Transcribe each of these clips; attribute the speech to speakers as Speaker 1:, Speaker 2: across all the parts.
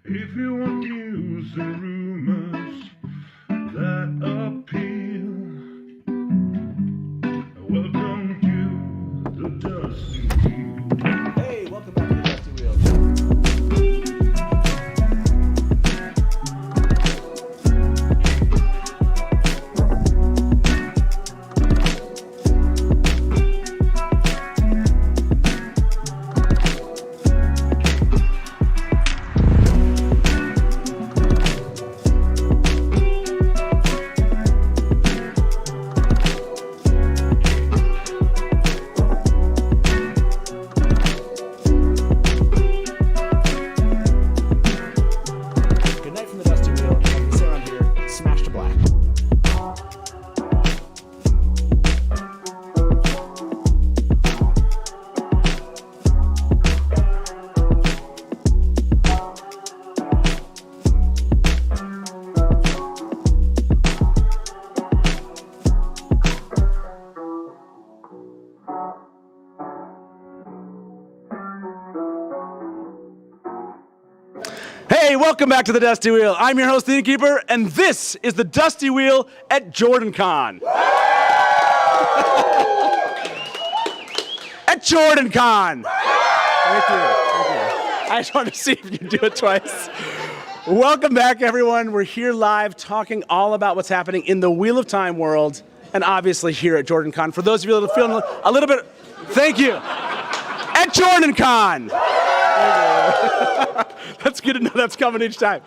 Speaker 1: If you want news and rumors that appeal, welcome to the Dusty Wheel.
Speaker 2: Hey, welcome back to the Dusty Wheel.
Speaker 3: Hey, welcome back to the Dusty Wheel. I'm your host, the Innkeeper, and this is the Dusty Wheel at JordanCon. At JordanCon. Thank you. I just wanted to see if you could do it twice. Welcome back, everyone. We're here live talking all about what's happening in the Wheel of Time world, and obviously here at JordanCon. For those of you that are feeling a little bit, thank you. At JordanCon. That's good to know that's coming each time.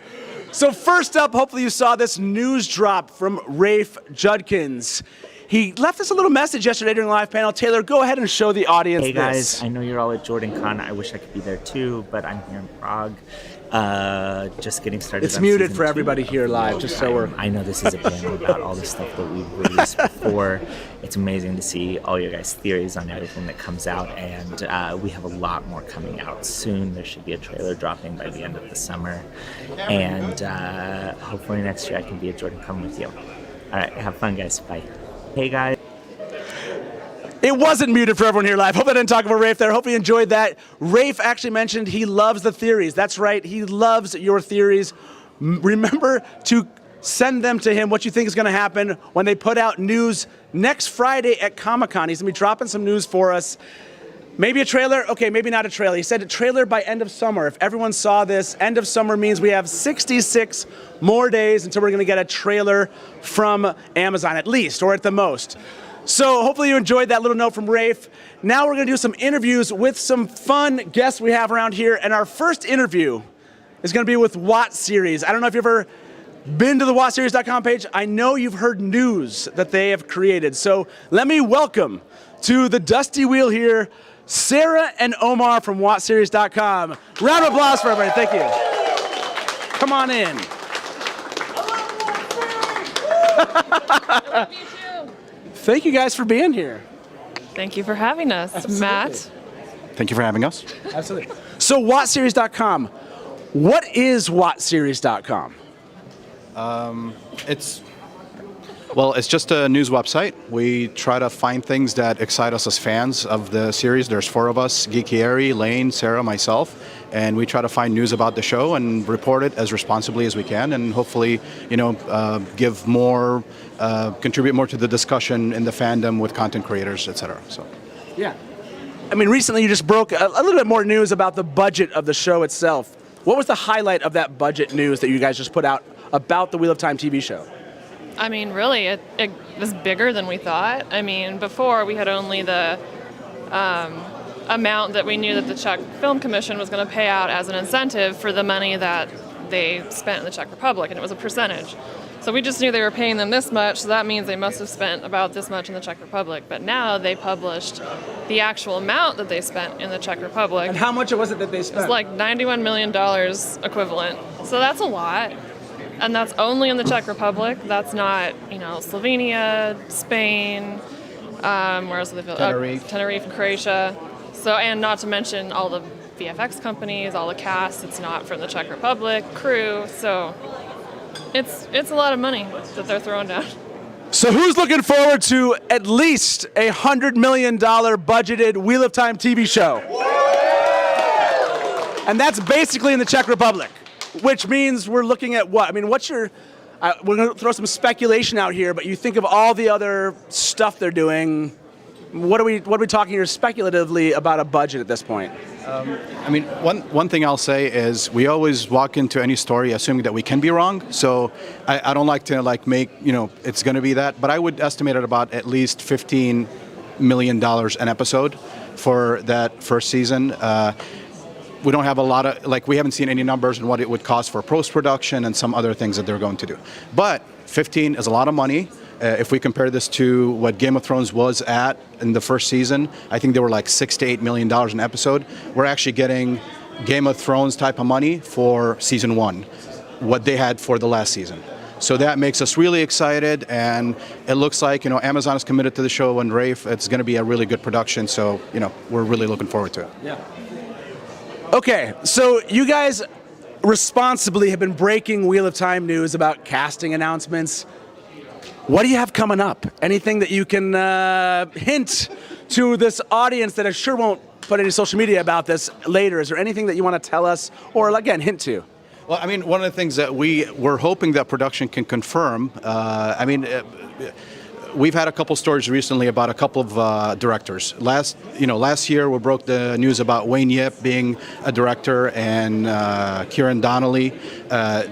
Speaker 3: So first up, hopefully you saw this news drop from Rafe Judkins. He left us a little message yesterday during the live panel. Taylor, go ahead and show the audience
Speaker 4: Hey guys,
Speaker 3: this.
Speaker 4: I know you're all at JordanCon. I wish I could be there too, but I'm here in Prague. Just getting started.
Speaker 3: It's
Speaker 4: on
Speaker 3: muted
Speaker 4: season
Speaker 3: for
Speaker 4: 2
Speaker 3: everybody
Speaker 4: of
Speaker 3: here live,
Speaker 4: Wheel
Speaker 3: just
Speaker 4: of
Speaker 3: so
Speaker 4: Time.
Speaker 3: we're...
Speaker 4: I know this is a panel about all the stuff that we've released before. It's amazing to see all your guys' theories on everything that comes out, and we have a lot more coming out soon. There should be a trailer dropping by the end of the summer, and hopefully next year I can be at JordanCon with you. All right, have fun, guys. Bye. Hey, guys.
Speaker 3: It wasn't muted for everyone here live. Hope I didn't talk about Rafe there. Hope you enjoyed that. Rafe actually mentioned he loves the theories. That's right, he loves your theories. Remember to send them to him, what you think is going to happen when they put out news next Friday at Comic-Con. He's going to be dropping some news for us. Maybe a trailer? Okay, maybe not a trailer. He said a trailer by end of summer. If everyone saw this, end of summer means we have 66 more days until we're going to get a trailer from Amazon, at least, or at the most. So hopefully you enjoyed that little note from Rafe. Now we're going to do some interviews with some fun guests we have around here. And our first interview is going to be with WoTSeries. I don't know if you've ever been to the WoTSeries.com page. I know you've heard news that they have created. So let me welcome to the Dusty Wheel here, Sarah and Omar from WoTSeries.com. Round of applause for everybody. Thank you. Come on in. Thank you guys for being here.
Speaker 5: Thank you for having us,
Speaker 3: Absolutely.
Speaker 5: Matt.
Speaker 6: Thank you for having us.
Speaker 3: Absolutely. So WoTSeries.com, what is WoTSeries.com?
Speaker 6: It's just a news website. We try to find things that excite us as fans of the series. There's 4 of us, Geeky Ari, Lane, Sarah, myself, and we try to find news about the show and report it as responsibly as we can, and hopefully, give more, contribute more to the discussion in the fandom with content creators, etc. So,
Speaker 3: Yeah. I mean, recently you just broke a little bit more news about the budget of the show itself. What was the highlight of that budget news that you guys just put out about the Wheel of Time TV show?
Speaker 5: I mean, really, it was bigger than we thought. I mean, before we had only the amount that we knew that the Czech Film Commission was going to pay out as an incentive for the money that they spent in the Czech Republic, and it was a percentage. So we just knew they were paying them this much, so that means they must have spent about this much in the Czech Republic. But now they published the actual amount that they spent in the Czech Republic.
Speaker 3: And how much was it that they spent?
Speaker 5: It's like $91 million equivalent. So that's a lot. And that's only in the Czech Republic. That's not, Slovenia, Spain, where else do they feel? Tenerife and Croatia. So, and not to mention all the VFX companies, all the cast. It's not from the Czech Republic, crew. So it's a lot of money that they're throwing down.
Speaker 3: So who's looking forward to at least a $100 million budgeted Wheel of Time TV show? And that's basically in the Czech Republic. which means we're looking at what? I mean, what's your? We're going to throw some speculation out here, but you think of all the other stuff they're doing. What are we talking here speculatively about a budget at this point?
Speaker 6: I mean, one thing I'll say is we always walk into any story assuming that we can be wrong. So I don't like to make, it's going to be that. But I would estimate it about at least $15 million an episode for that first season. We don't have a lot of, we haven't seen any numbers on what it would cost for post-production and some other things that they're going to do. But 15 is a lot of money. If we compare this to what Game of Thrones was at in the first season, I think they were like $6 to $8 million an episode. We're actually getting Game of Thrones type of money for season 1, what they had for the last season. So that makes us really excited, and it looks like Amazon is committed to the show, and Rafe, it's going to be a really good production. So we're really looking forward to it.
Speaker 3: Yeah. Okay, so you guys responsibly have been breaking Wheel of Time news about casting announcements. What do you have coming up? Anything that you can hint to this audience that I sure won't put any social media about this later? Is there anything that you want to tell us or, again, hint to?
Speaker 6: Well, I mean, one of the things that we're hoping that production can confirm, we've had a couple stories recently about a couple of directors. Last year we broke the news about Wayne Yip being a director and Kieran Donnelly.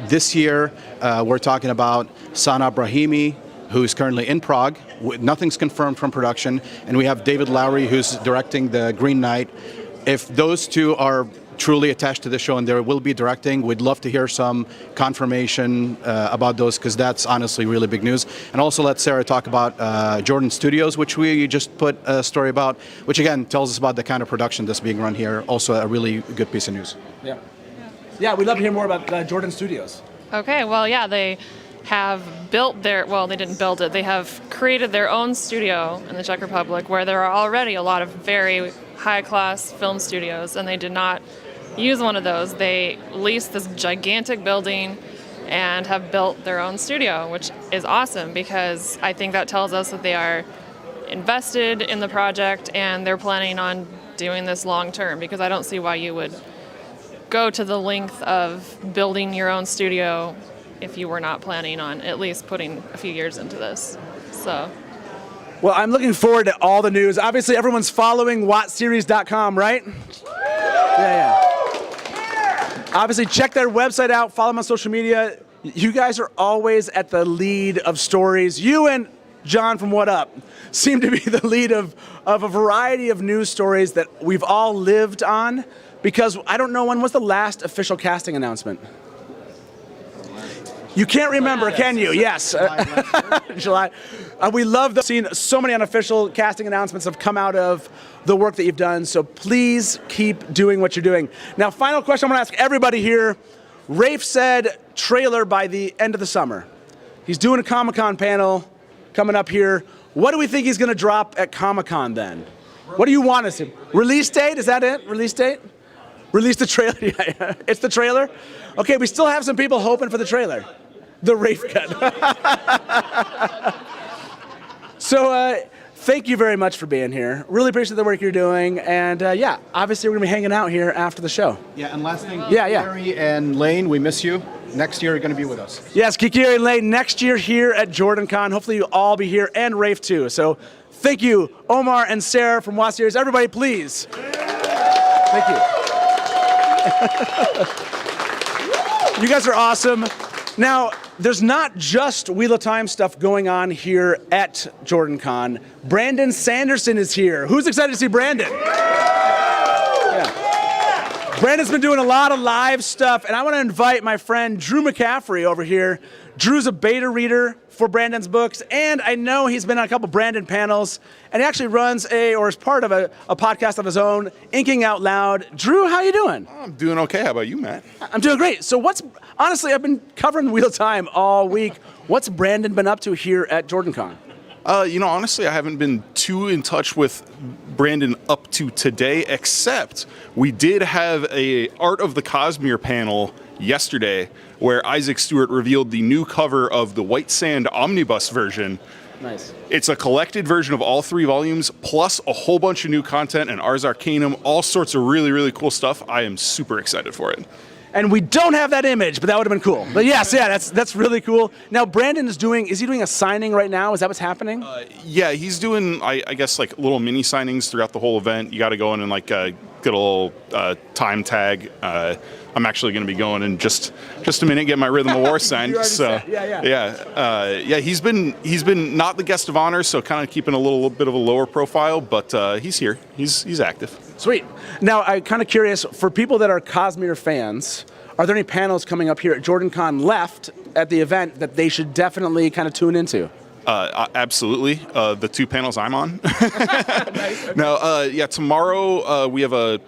Speaker 6: This year we're talking about Sana Brahimi, who's currently in Prague. Nothing's confirmed from production. And we have David Lowery, who's directing The Green Knight. If those two are truly attached to the show and they will be directing, we'd love to hear some confirmation about those, because that's honestly really big news. And also let Sarah talk about Jordan Studios, which we just put a story about, which again tells us about the kind of production that's being run here. Also a really good piece of news.
Speaker 3: Yeah, we'd love to hear more about Jordan Studios.
Speaker 5: Okay, well, yeah, they have built they didn't build it. They have created their own studio in the Czech Republic, where there are already a lot of very high-class film studios, and they did not use one of those. They leased this gigantic building and have built their own studio, which is awesome, because I think that tells us that they are invested in the project and they're planning on doing this long term, because I don't see why you would go to the length of building your own studio if you were not planning on at least putting a few years into this. So.
Speaker 3: Well, I'm looking forward to all the news. Obviously, everyone's following WoTSeries.com, right? Yeah. Obviously, check their website out. Follow them on social media. You guys are always at the lead of stories. You and John from What Up seem to be the lead of a variety of news stories that we've all lived on, because I don't know, when was the last official casting announcement? You can't remember, can you? Yes. July. We love seeing so many unofficial casting announcements have come out of the work that you've done, so please keep doing what you're doing. Now, final question I'm going to ask everybody here. Rafe said trailer by the end of the summer. He's doing a Comic-Con panel coming up here. What do we think he's going to drop at Comic-Con then? What do you want to see? Release date? Is that it? Release date? Release the trailer? Yeah, it's the trailer? Okay, we still have some people hoping for the trailer. The Rafe cut. So thank you very much for being here. Really appreciate the work you're doing. And yeah, obviously we're going to be hanging out here after the show.
Speaker 6: Yeah, and last thing,
Speaker 3: Yeah.
Speaker 6: Gary and Lane, we miss you. Next year you're going to be with us.
Speaker 3: Yes, Kikiri and Lane next year here at JordanCon. Hopefully you'll all be here, and Rafe too. So thank you, Omar and Sarah from WoTSeries. Everybody, please. Thank you. You guys are awesome. Now, there's not just Wheel of Time stuff going on here at JordanCon. Brandon Sanderson is here. Who's excited to see Brandon? Yeah. Brandon's been doing a lot of live stuff, and I want to invite my friend Drew McCaffrey over here. Drew's a beta reader for Brandon's books, and I know he's been on a couple Brandon panels, and he actually runs is part of a podcast of his own, Inking Out Loud. Drew, how you doing?
Speaker 7: I'm doing okay. How about you, Matt?
Speaker 3: I'm doing great. So honestly, I've been covering Wheel of Time all week. What's Brandon been up to here at JordanCon?
Speaker 7: Honestly, I haven't been too in touch with Brandon up to today, except we did have a Art of the Cosmere panel yesterday where Isaac Stewart revealed the new cover of the White Sand Omnibus version.
Speaker 3: Nice.
Speaker 7: It's a collected version of all 3 volumes, plus a whole bunch of new content and Ars Arcanum, all sorts of really, really cool stuff. I am super excited for it.
Speaker 3: And we don't have that image, but that would have been cool. But yes, yeah, that's really cool. Now Brandon is he doing a signing right now? Is that what's happening?
Speaker 7: Yeah, he's doing, I guess, like little mini signings throughout the whole event. You got to go in and like get a little time tag. I'm actually going to be going in just a minute, get my Rhythm of War signed. So yeah. He's been not the guest of honor, so kind of keeping a little bit of a lower profile, but he's here. He's active.
Speaker 3: Sweet. Now I'm kind of curious, for people that are Cosmere fans, are there any panels coming up here at JordanCon left at the event that they should definitely kind of tune into?
Speaker 7: Absolutely. The 2 panels I'm on. Nice, okay. Now, tomorrow we have a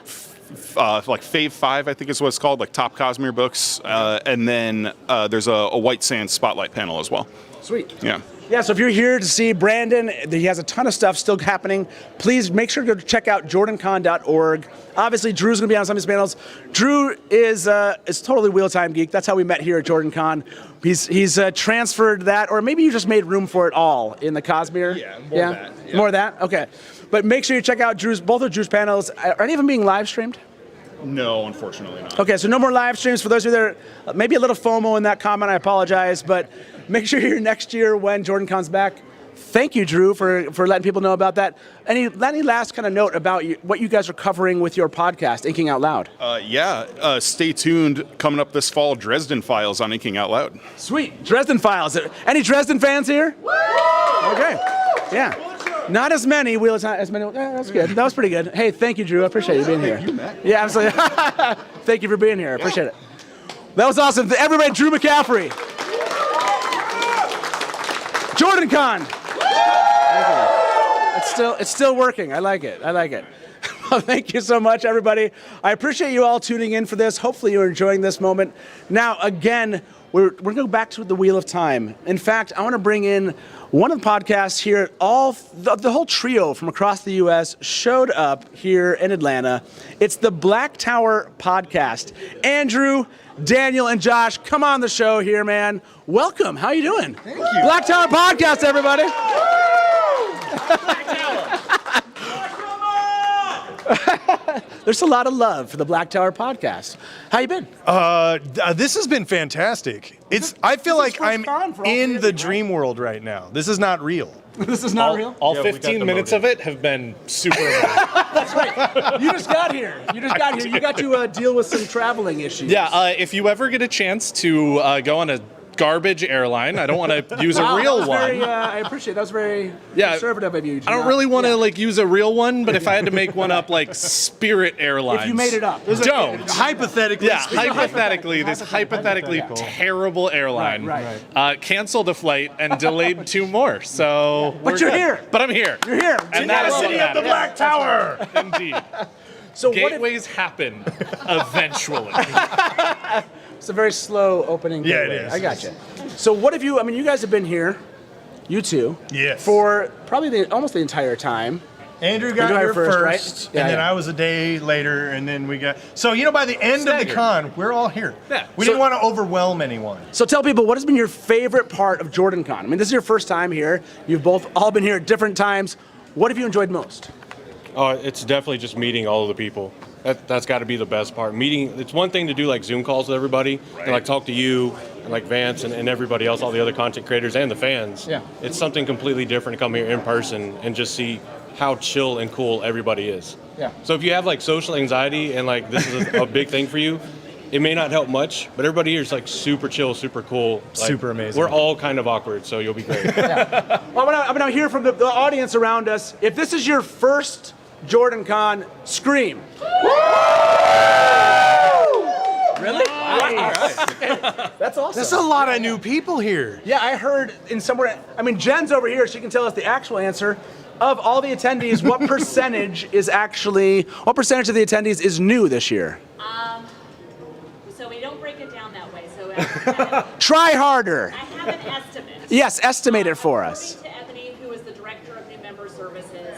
Speaker 7: like Fave 5, I think is what it's called, like top Cosmere books, and then there's a White Sands Spotlight panel as well.
Speaker 3: Sweet.
Speaker 7: Yeah.
Speaker 3: Yeah, so if you're here to see Brandon, he has a ton of stuff still happening. Please make sure to go check out jordancon.org. Obviously, Drew's going to be on some of these panels. Drew is totally Wheel-Time Geek. That's how we met here at JordanCon. He's transferred that, or maybe you just made room for it all in the Cosmere.
Speaker 7: Yeah, more of that. Yeah.
Speaker 3: More of that? Okay. But make sure you check out both of Drew's panels. Are any of them being live streamed?
Speaker 7: No, unfortunately not.
Speaker 3: Okay, so no more live streams. For those of you that are, maybe a little FOMO in that comment, I apologize, but make sure you're here next year when JordanCon's back. Thank you, Drew, for letting people know about that. Any last kind of note about what you guys are covering with your podcast, Inking Out Loud?
Speaker 7: Stay tuned. Coming up this fall, Dresden Files on Inking Out Loud.
Speaker 3: Sweet, Dresden Files. Any Dresden fans here? Woo! Okay, yeah. Not as many. As many. That's good. That was pretty good. Hey, thank you, Drew. I appreciate you being here.
Speaker 7: You, Matt.
Speaker 3: Yeah, absolutely. Thank you for being here. I appreciate it. That was awesome. Everybody, Drew McCaffrey. JordanCon. It's still working. I like it. Well, thank you so much, everybody. I appreciate you all tuning in for this. Hopefully you're enjoying this moment. Now, again, we're going to go back to the Wheel of Time. In fact, I want to bring in one of the podcasts here. The whole trio from across the U.S. showed up here in Atlanta. It's the Black Tower Podcast. Andrew, Daniel, and Josh, come on the show here, man. Welcome. How you doing?
Speaker 8: Thank you.
Speaker 3: Black Tower Podcast, everybody.
Speaker 8: Black Tower.
Speaker 3: There's a lot of love for the Black Tower Podcast. How you been?
Speaker 8: This has been fantastic. I feel like I'm in the dream world right now. This is not real.
Speaker 3: This is not real?
Speaker 9: All 15 minutes of it have been super amazing.
Speaker 3: That's right. You just got here. You got to deal with some traveling issues.
Speaker 9: Yeah, if you ever get a chance to go on a garbage airline, I don't want to use a real one.
Speaker 3: I appreciate it. That was very conservative of you.
Speaker 9: I don't really want to use a real one, but if I had to make one up like Spirit Airlines.
Speaker 3: If you made it up.
Speaker 9: Don't.
Speaker 8: Hypothetically.
Speaker 9: Yeah, hypothetically, this hypothetically terrible airline canceled a flight and delayed 2 more. So
Speaker 3: But you're here.
Speaker 9: But I'm here.
Speaker 3: You're here.
Speaker 9: And that is what
Speaker 8: City of the Black Tower.
Speaker 9: Indeed.
Speaker 3: So
Speaker 9: Gateways happen eventually.
Speaker 3: It's a very slow opening.
Speaker 8: Yeah,
Speaker 3: gateway.
Speaker 8: it is.
Speaker 3: I got you. So what have you? I mean, you guys have been here, you two,
Speaker 8: Yes.
Speaker 3: for probably almost the entire time.
Speaker 8: Andrew got here first,
Speaker 3: right?
Speaker 8: and then I was a day later, and then we got. So by the end of the con, we're all here.
Speaker 9: Yeah.
Speaker 8: We didn't want to overwhelm anyone.
Speaker 3: So tell people, what has been your favorite part of JordanCon? I mean, this is your first time here. You've both all been here at different times. What have you enjoyed most?
Speaker 10: It's definitely just meeting all of the people. That's got to be the best part. Meeting. It's one thing to do like Zoom calls with everybody and like talk to you and like Vance and everybody else, all the other content creators and the fans.
Speaker 3: Yeah.
Speaker 10: It's something completely different to come here in person and just see how chill and cool everybody is.
Speaker 3: Yeah.
Speaker 10: So if you have like social anxiety and like this is a big thing for you, it may not help much, but everybody here is like super chill, super cool, like,
Speaker 8: Super amazing.
Speaker 10: We're all kind of awkward, so you'll be great.
Speaker 3: Well, I'm gonna hear from the audience around us. If this is your first JordanCon, scream. Really? Wow. That's awesome.
Speaker 8: There's a lot of new people here.
Speaker 3: Yeah, I heard in somewhere. I mean, Jen's over here. She can tell us the actual answer. Of all the attendees, what percentage of the attendees is new this year?
Speaker 11: So we don't break it down that way. So
Speaker 3: Try harder.
Speaker 11: I have an estimate.
Speaker 3: Yes, estimate it for us.
Speaker 11: According to Ebony, who is the director of new member services,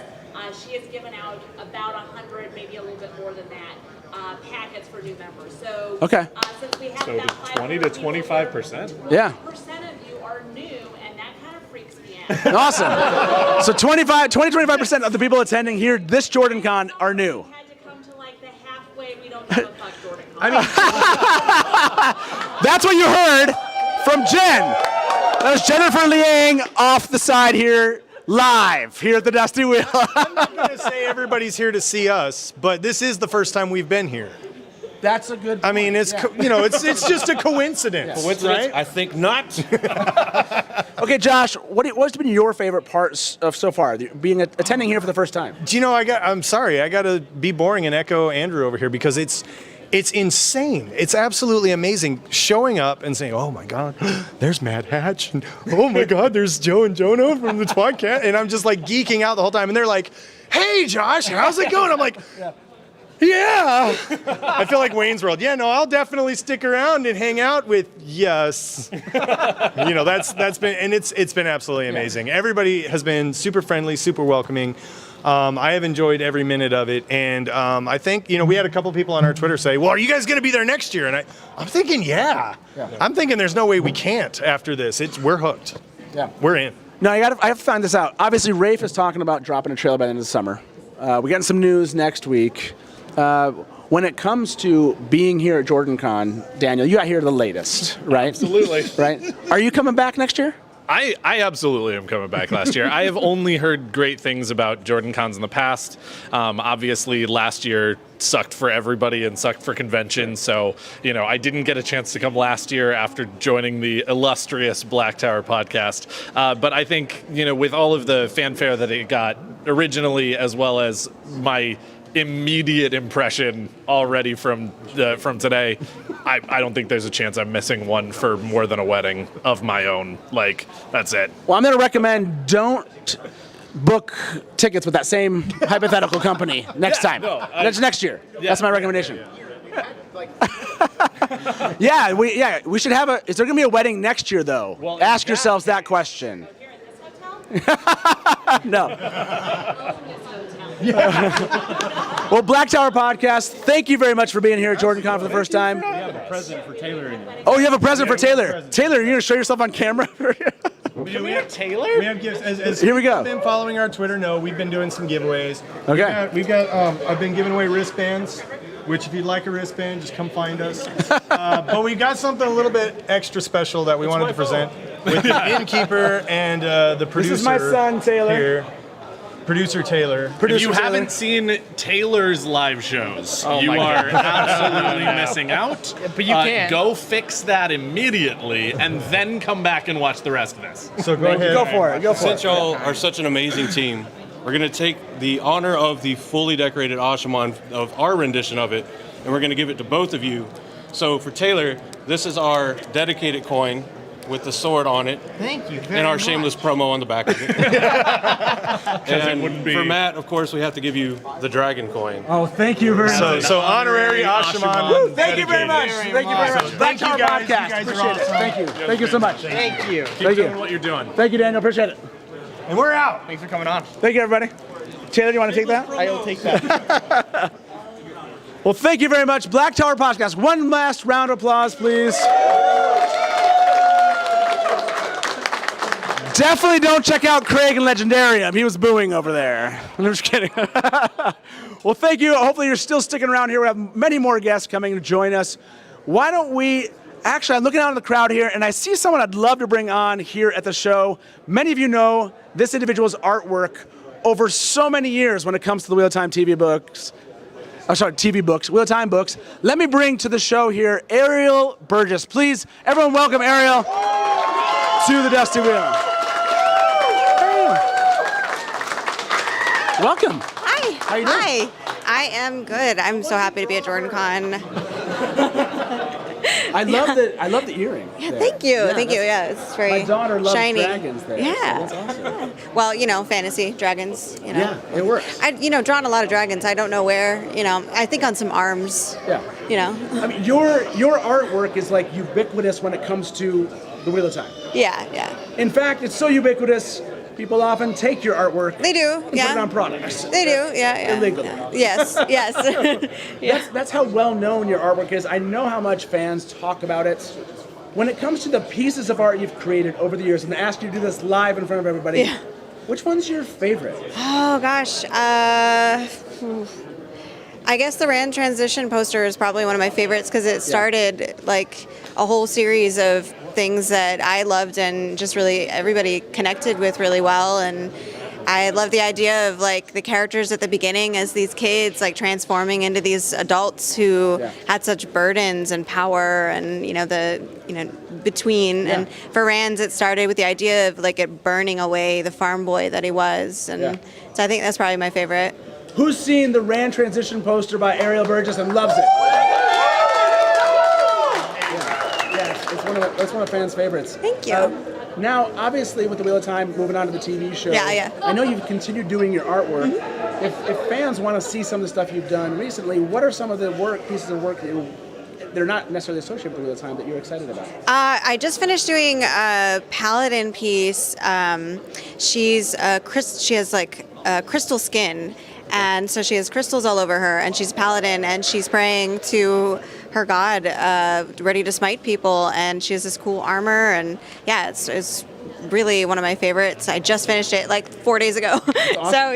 Speaker 11: she has given out about 100, maybe a little bit more than that, packets for new members. So since we have about
Speaker 9: 20 to 25%?
Speaker 3: Yeah.
Speaker 11: 20% of you are new, and that kind of freaks me out.
Speaker 3: Awesome. So 25% of the people attending here this JordanCon are new.
Speaker 11: We had to come to like the halfway. We don't give a fuck JordanCon.
Speaker 8: I mean,
Speaker 3: That's what you heard from Jen. That was Jennifer Liang off the side here, live here at the Dusty Wheel.
Speaker 8: I'm not going to say everybody's here to see us, but this is the first time we've been here.
Speaker 3: That's a good point.
Speaker 8: I mean, it's it's just a coincidence.
Speaker 10: Coincidence?
Speaker 8: Right?
Speaker 10: I think not.
Speaker 3: Okay, Josh, what's been your favorite part of so far, attending here for the first time?
Speaker 8: Do you know, I'm sorry, I got to be boring and echo Andrew over here because it's insane. It's absolutely amazing showing up and saying, oh my God, there's Mad Hatch. And oh my God, there's Joe and Jonah from the Twodcast. And I'm just like geeking out the whole time. And they're like, hey, Josh, how's it going? I'm like, yeah. I feel like Wayne's World. Yeah, no, I'll definitely stick around and hang out with yes. That's been, and it's been absolutely amazing. Everybody has been super friendly, super welcoming. I have enjoyed every minute of it, and I think we had a couple people on our Twitter say, "Well, are you guys going to be there next year?" And I'm thinking, yeah. I'm thinking there's no way we can't after this. We're hooked.
Speaker 3: Yeah,
Speaker 8: we're in.
Speaker 3: No, I have to find this out. Obviously, Rafe is talking about dropping a trailer by the end of the summer. We're getting some news next week. When it comes to being here at JordanCon, Daniel, you got here the latest, right?
Speaker 9: Absolutely.
Speaker 3: Right? Are you coming back next year?
Speaker 9: I absolutely am coming back last year. I have only heard great things about JordanCons in the past. Obviously, last year sucked for everybody and sucked for convention. So, I didn't get a chance to come last year after joining the illustrious Black Tower podcast. But I think, with all of the fanfare that it got originally, as well as my immediate impression already from today, I don't think there's a chance I'm missing one for more than a wedding of my own. Like, that's it.
Speaker 3: Well, I'm going to recommend don't book tickets with that same hypothetical company next time. That's next year. Yeah. That's my recommendation. Yeah, we should have a. Is there going to be a wedding next year though? Well, ask yourselves that question. No. Well, Black Tower Podcast, thank you very much for being here at JordanCon for the first time.
Speaker 12: We have a present for Taylor.
Speaker 3: Oh, you have a present for Taylor. Taylor, are you going to show yourself on camera?
Speaker 8: We have Taylor? We have gifts. As
Speaker 3: Here we go.
Speaker 8: You've been following our Twitter, we've been doing some giveaways.
Speaker 3: Okay.
Speaker 8: We've got I've been giving away wristbands, which if you'd like a wristband, just come find us. But we've got something a little bit extra special that we wanted to present with the Innkeeper and the producer.
Speaker 3: This is my son, Taylor.
Speaker 8: Here. Producer Taylor.
Speaker 9: If you haven't seen Taylor's live shows, you are absolutely missing out.
Speaker 2: But you can.
Speaker 9: Go fix that immediately and then come back and watch the rest of this.
Speaker 8: So go ahead.
Speaker 3: Go for it.
Speaker 10: Since y'all are such an amazing team, we're going to take the honor of the fully decorated Ashaman of our rendition of it, and we're going to give it to both of you. So for Taylor, this is our dedicated coin with the sword on it.
Speaker 2: Thank you very
Speaker 10: and our
Speaker 2: much.
Speaker 10: shameless promo on the back of it. And for Matt, of course, we have to give you the dragon coin.
Speaker 3: Oh, thank you very much.
Speaker 8: So honorary Ashaman.
Speaker 3: Thank you very much. Thank you very much. Black Tower Podcast. Appreciate it. Thank you. Thank you so much.
Speaker 2: Thank you.
Speaker 9: Keep doing what you're doing.
Speaker 3: Thank you, Daniel. Appreciate it.
Speaker 8: And we're out.
Speaker 2: Thanks for coming on.
Speaker 3: Thank you, everybody. Taylor, do you want to take that?
Speaker 2: I will take that.
Speaker 3: Well, thank you very much. Black Tower Podcast. One last round of applause, please. Definitely don't check out Craig and Legendarium. He was booing over there. I'm just kidding. Well, thank you. Hopefully you're still sticking around here. We have many more guests coming to join us. Why don't we... Actually, I'm looking out in the crowd here, and I see someone I'd love to bring on here at the show. Many of you know this individual's artwork over so many years when it comes to the Wheel of Time TV books. Oh, sorry, TV books, Wheel of Time books. Let me bring to the show here Ariel Burgess. Please, everyone welcome Ariel to the Dusty Wheel. Welcome.
Speaker 13: Hi.
Speaker 3: How you doing?
Speaker 13: Hi. I am good. I'm so happy to be at JordanCon.
Speaker 3: I love the earring.
Speaker 13: Yeah,
Speaker 3: there.
Speaker 13: thank you.
Speaker 3: Yeah,
Speaker 13: Thank you. Yeah, it's very
Speaker 3: my daughter loves
Speaker 13: shiny.
Speaker 3: dragons there.
Speaker 13: Yeah.
Speaker 3: So that's awesome.
Speaker 13: Well, fantasy dragons.
Speaker 3: Yeah, it works.
Speaker 13: I, drawn a lot of dragons. I don't know where. I think on some arms.
Speaker 3: Yeah.
Speaker 13: I
Speaker 3: mean, your artwork is like ubiquitous when it comes to the Wheel of Time.
Speaker 13: Yeah.
Speaker 3: In fact, it's so ubiquitous. People often take your artwork.
Speaker 13: They do,
Speaker 3: and put it on products.
Speaker 13: They do, yeah.
Speaker 3: Illegally.
Speaker 13: Yeah. Yes. Yeah.
Speaker 3: That's how well known your artwork is. I know how much fans talk about it. When it comes to the pieces of art you've created over the years, and I ask you to do this live in front of everybody, which one's your favorite?
Speaker 13: Oh gosh. I I guess the Rand transition poster is probably one of my favorites because it started like a whole series of things that I loved and just really everybody connected with really well. And I love the idea of like the characters at the beginning as these kids like transforming into these adults who had such burdens and power and between. And for Rand, it started with the idea of like it burning away the farm boy that he was. And so I think that's probably my favorite.
Speaker 3: Who's seen the Rand transition poster by Ariel Burgess and loves it? It's one of fans' favorites.
Speaker 13: Thank you.
Speaker 3: Now, obviously, with the Wheel of Time moving on to the TV show, I know you've continued doing your artwork. If fans want to see some of the stuff you've done recently, what are some of the pieces of work that they're not necessarily associated with the Wheel of Time that you're excited about?
Speaker 13: I just finished doing a Paladin piece. She has like crystal skin. And so she has crystals all over her, and she's a paladin, and she's praying to her god, ready to smite people, and she has this cool armor, and it's really one of my favorites. I just finished it like 4 days ago. Awesome. So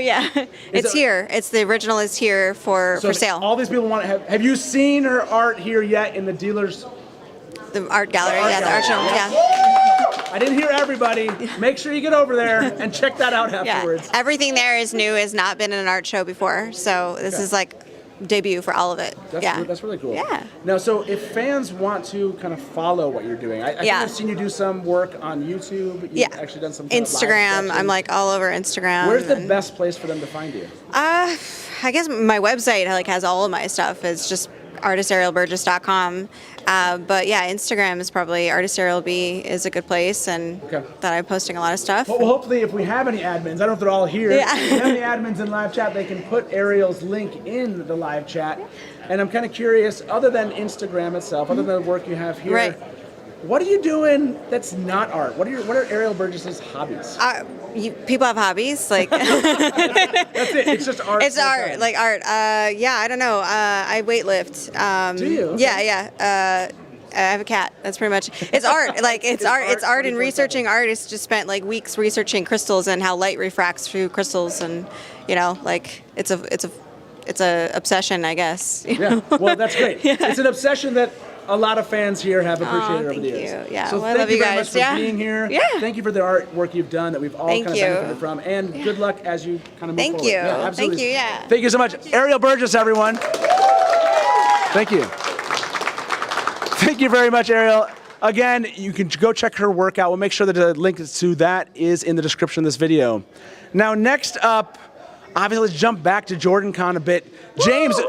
Speaker 13: it's here. It's the original is here for sale.
Speaker 3: All these people want to have you seen her art here yet in the dealers?
Speaker 13: The art gallery, the art show,
Speaker 3: I didn't hear everybody. Make sure you get over there and check that out afterwards.
Speaker 13: Yeah. Everything there is new, has not been in an art show before. So this is like debut for all of it.
Speaker 3: That's really cool.
Speaker 13: Yeah.
Speaker 3: Now, so if fans want to kind of follow what you're doing, I think I've seen you do some work on YouTube. You've actually done some
Speaker 13: Instagram. I'm like all over Instagram.
Speaker 3: Where's the best place for them to find you?
Speaker 13: I guess my website like has all of my stuff. It's just artistarielburgess.com. But Instagram is probably artistarielb is a good place, and that I'm posting a lot of stuff.
Speaker 3: Well, hopefully, if we have any admins, I don't know if they're all here. If we have any admins in live chat, they can put Ariel's link in the live chat. And I'm kind of curious, other than Instagram itself, other than the work you have here, what are you doing that's not art? What are Ariel Burgess's hobbies?
Speaker 13: People have hobbies, like
Speaker 3: that's it. It's just art.
Speaker 13: It's art, like art. I don't know. I weightlift.
Speaker 3: Do you?
Speaker 13: Yeah. I have a cat. That's pretty much. It's art. Like it's art. It's art. And researching art is just spent like weeks researching crystals and how light refracts through crystals, and like it's a obsession, I guess.
Speaker 3: Yeah. Well, that's great. It's an obsession that a lot of fans here have appreciated over the years.
Speaker 13: Thank you. Yeah.
Speaker 3: So
Speaker 13: I
Speaker 3: thank you very much for
Speaker 13: guys.
Speaker 3: being here.
Speaker 13: Yeah.
Speaker 3: Thank you for the artwork you've done that we've all kind of benefited from. And good luck as you kind of move forward.
Speaker 13: Thank you.
Speaker 3: Yeah, absolutely.
Speaker 13: Thank you. Yeah.
Speaker 3: Thank you so much. Ariel Burgess, everyone. Thank you. Thank you very much, Ariel. Again, you can go check her work out. We'll make sure that the link to that is in the description of this video. Now, next up, obviously, let's jump back to JordanCon a bit. James,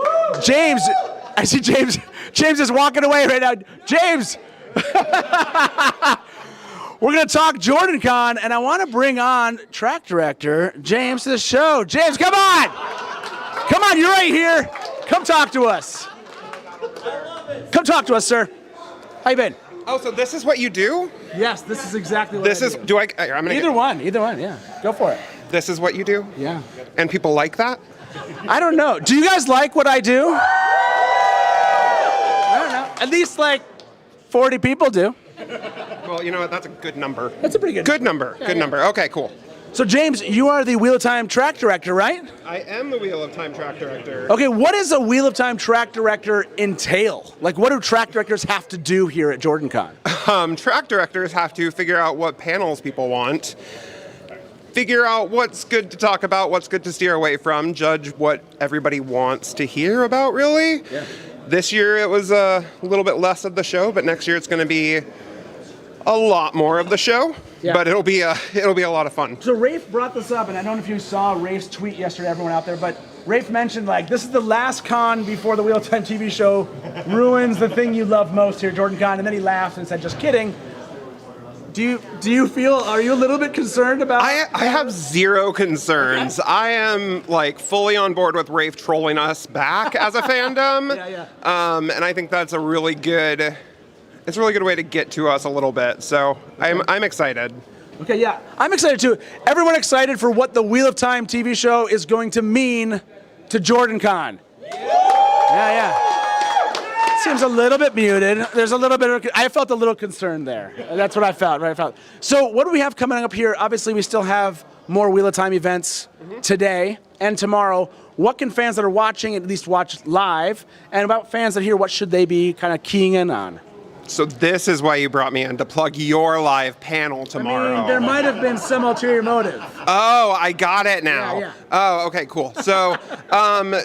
Speaker 3: I see James. James is walking away right now. James! We're going to talk JordanCon, and I want to bring on track director James to the show. James, come on! Come on, you're right here. Come talk to us. Come talk to us, sir. How you been?
Speaker 12: Oh, so this is what you do?
Speaker 3: Yes, this is exactly what
Speaker 12: this
Speaker 3: I
Speaker 12: is.
Speaker 3: do.
Speaker 12: Do I? I'm gonna
Speaker 3: Either one, yeah. Go for it.
Speaker 12: This is what you do?
Speaker 3: Yeah.
Speaker 12: And people like that?
Speaker 3: I don't know. Do you guys like what I do? I don't know. At least like 40 people do.
Speaker 12: Well, you know what? That's a good number.
Speaker 3: That's a pretty good
Speaker 12: number. Good number. Okay, cool.
Speaker 3: So, James, you are the Wheel of Time track director, right?
Speaker 12: I am the Wheel of Time track director.
Speaker 3: Okay, what does a Wheel of Time track director entail? Like, what do track directors have to do here at JordanCon?
Speaker 12: Track directors have to figure out what panels people want, figure out what's good to talk about, what's good to steer away from, judge what everybody wants to hear about, really.
Speaker 3: Yeah.
Speaker 12: This year it was a little bit less of the show, but next year it's going to be a lot more of the show. Yeah. But it'll be a lot of fun.
Speaker 3: So Rafe brought this up, and I don't know if you saw Rafe's tweet yesterday, everyone out there, but Rafe mentioned, like, this is the last con before the Wheel of Time TV show ruins the thing you love most here, JordanCon, and then he laughed and said, just kidding. Do you feel, are you a little bit concerned about
Speaker 12: I have zero concerns. Okay. I am, like, fully on board with Rafe trolling us back as a fandom. And I think that's a really good... It's a really good way to get to us a little bit, so I'm excited.
Speaker 3: Okay, yeah, I'm excited too. Everyone excited for what the Wheel of Time TV show is going to mean to JordanCon? Yeah. Seems a little bit muted. There's a little bit of, I felt a little concerned there. That's what I felt, So what do we have coming up here? Obviously, we still have more Wheel of Time events today and tomorrow. what can fans that are watching at least watch live, and about fans that hear, what should they be kind of keying in on?
Speaker 12: So this is why you brought me in, to plug your live panel tomorrow.
Speaker 3: I mean, there might have been some ulterior motive.
Speaker 12: Oh, I got it now.
Speaker 3: Yeah.
Speaker 12: Oh, okay, cool. So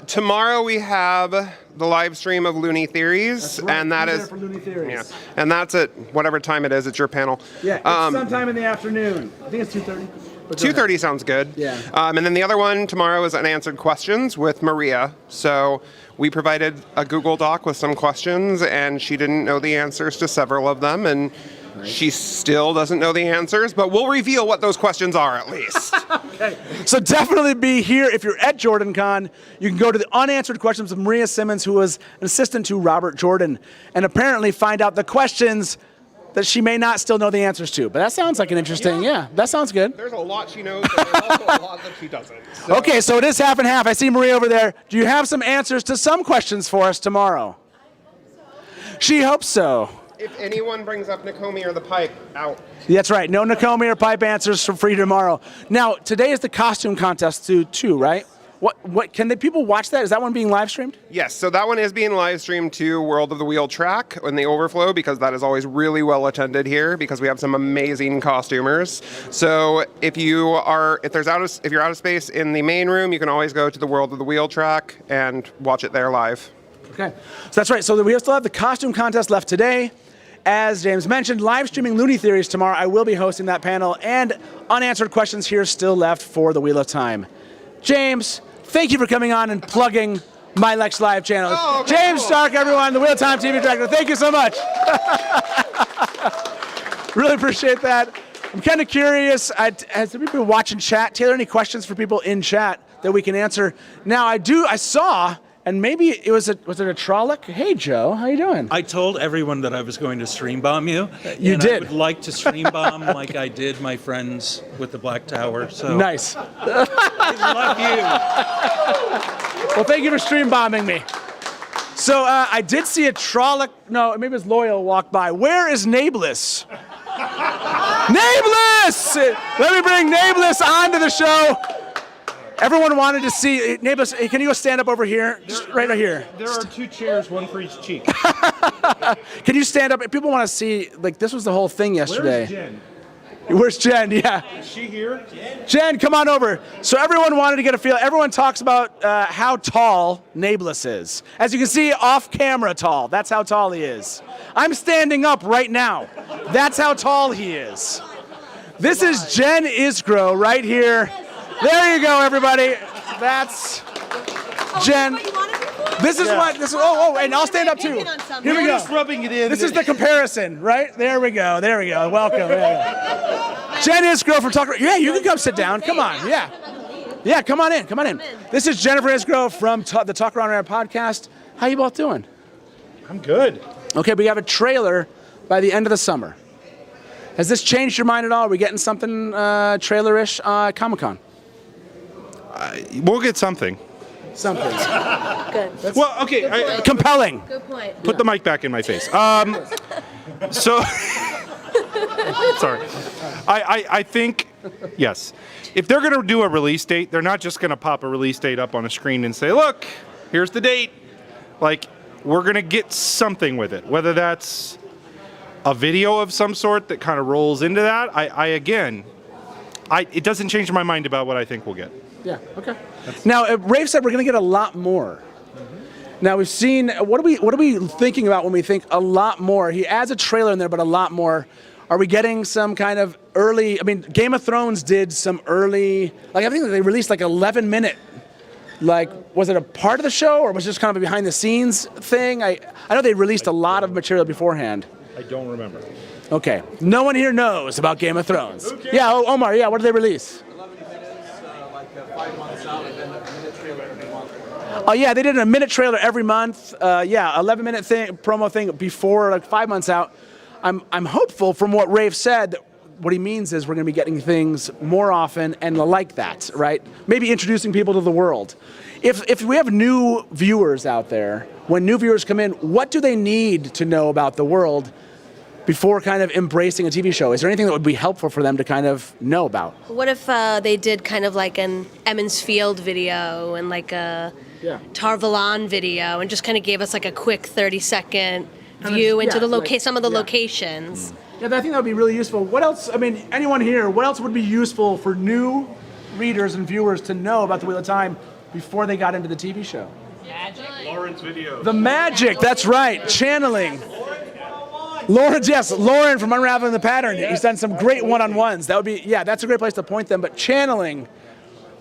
Speaker 12: tomorrow we have the live stream of Looney Theories, and that is
Speaker 3: for Looney Theories.
Speaker 12: Yeah, and that's at whatever time it is. It's your panel.
Speaker 3: Yeah, it's sometime in the afternoon. I think it's 2:30.
Speaker 12: 2:30 sounds good.
Speaker 3: Yeah.
Speaker 12: And then the other one tomorrow is Unanswered Questions with Maria. So we provided a Google Doc with some questions, and she didn't know the answers to several of them, and she still doesn't know the answers, but we'll reveal what those questions are at least.
Speaker 3: Okay. So definitely be here. If you're at JordanCon, you can go to the Unanswered Questions of Maria Simmons, who was an assistant to Robert Jordan, and apparently find out the questions that she may not still know the answers to. But that sounds like an interesting, yeah, that sounds good.
Speaker 12: There's a lot she knows, but there's also a lot that she doesn't. So.
Speaker 3: Okay, so it is half and half. I see Maria over there. Do you have some answers to some questions for us tomorrow? She hopes so.
Speaker 12: If anyone brings up Nakamura or the pipe, out.
Speaker 3: That's right. No Nakamura or pipe answers for free tomorrow. Now, today is the costume contest too, right? What can the people watch that? Is that one being live streamed?
Speaker 12: Yes, so that one is being live streamed to World of the Wheel track in the overflow, because that is always really well attended here because we have some amazing costumers. So if you're out of space in the main room, you can always go to the World of the Wheel track and watch it there live.
Speaker 3: Okay, so that's right. So we still have the costume contest left today. As James mentioned, live streaming Looney Theories tomorrow. I will be hosting that panel, and unanswered questions here still left for the Wheel of Time. James, thank you for coming on and plugging my Lex Live channel.
Speaker 12: Oh, okay,
Speaker 3: James
Speaker 12: cool.
Speaker 3: Stark, everyone, the Wheel of Time TV director. Thank you so much. Really appreciate that. I'm kind of curious, has people watching chat? Taylor, any questions for people in chat that we can answer? Now, I saw, and maybe it was it a Trolloc? Hey, Joe, how you doing?
Speaker 14: I told everyone that I was going to stream bomb you.
Speaker 3: You
Speaker 14: and
Speaker 3: did.
Speaker 14: I would like to stream bomb like I did my friends with the Black Tower. So
Speaker 3: Nice.
Speaker 14: I love you.
Speaker 3: Well, thank you for stream bombing me. So I did see a Trolloc, no, maybe it was Loyal walk by. Where is Nae'blis? Nae'blis! Let me bring Nae'blis onto the show. Everyone wanted to see Nae'blis. Hey, can you go stand up over here? Just right here.
Speaker 8: There are 2 chairs, one for each cheek.
Speaker 3: Can you stand up? People want to see, like, this was the whole thing yesterday.
Speaker 8: Where's Jen?
Speaker 3: Where's Jen? Yeah.
Speaker 8: Is she here?
Speaker 3: Jen, come on over. So everyone wanted to get a feel. Everyone talks about how tall Nae'blis is. As you can see, off camera tall. That's how tall he is. I'm standing up right now. That's how tall he is. This is Jen Isgro right here. There you go, everybody. That's Jen. This is what. This is. Oh, and I'll stand up too. Here we go.
Speaker 8: Just rubbing it in.
Speaker 3: This is the comparison, right? There we go. There we go. Welcome. Jen Isgro from Talk. Yeah, you can come sit down. Come on. Yeah. Yeah, come on in. Come on in. This is Jennifer Isgro from the Talk Around Rare podcast. How you both doing?
Speaker 8: I'm good.
Speaker 3: Okay, we have a trailer by the end of the summer. Has this changed your mind at all? Are we getting something trailer-ish Comic-Con?
Speaker 6: We'll get something.
Speaker 3: Something.
Speaker 13: Good.
Speaker 6: Well, okay.
Speaker 3: Compelling.
Speaker 13: Good point.
Speaker 6: Put the mic back in my face. So, sorry. I think, yes. If they're going to do a release date, they're not just going to pop a release date up on a screen and say, look, here's the date. Like, we're going to get something with it. Whether that's a video of some sort that kind of rolls into that, it doesn't change my mind about what I think we'll get.
Speaker 3: Yeah, okay. Now, Rafe said we're going to get a lot more. Now, we've seen, what are we thinking about when we think a lot more? He adds a trailer in there, but a lot more. Are we getting some kind of early, I mean, Game of Thrones did some early, like I think they released like 11-minute, like, was it a part of the show or was it just kind of a behind the scenes thing? I know they released a lot of material beforehand.
Speaker 8: I don't remember.
Speaker 3: Okay. No one here knows about Game of Thrones. Yeah, Omar, yeah, what did they release?
Speaker 15: 5 months out and then a minute trailer every month.
Speaker 3: Oh yeah, they did a minute trailer every month. 11-minute thing, promo thing before, like 5 months out. I'm hopeful from what Rafe said. What he means is we're going to be getting things more often and like that, right? Maybe introducing people to the world. If we have new viewers out there, when new viewers come in, what do they need to know about the world before kind of embracing a TV show? Is there anything that would be helpful for them to kind of know about?
Speaker 16: What if they did kind of like an Emmons Field video and like a Tarvalon video and just kind of gave us like a quick 30-second view into the some of the locations?
Speaker 3: Yeah, I think that would be really useful. What else, I mean, anyone here, what else would be useful for new readers and viewers to know about the Wheel of Time before they got into the TV show?
Speaker 7: Lauren's video.
Speaker 3: The magic, that's right, channeling. Lauren, yes, Lauren from Unraveling the Pattern. He's done some great one-on-ones. That would be, yeah, that's a great place to point them, but channeling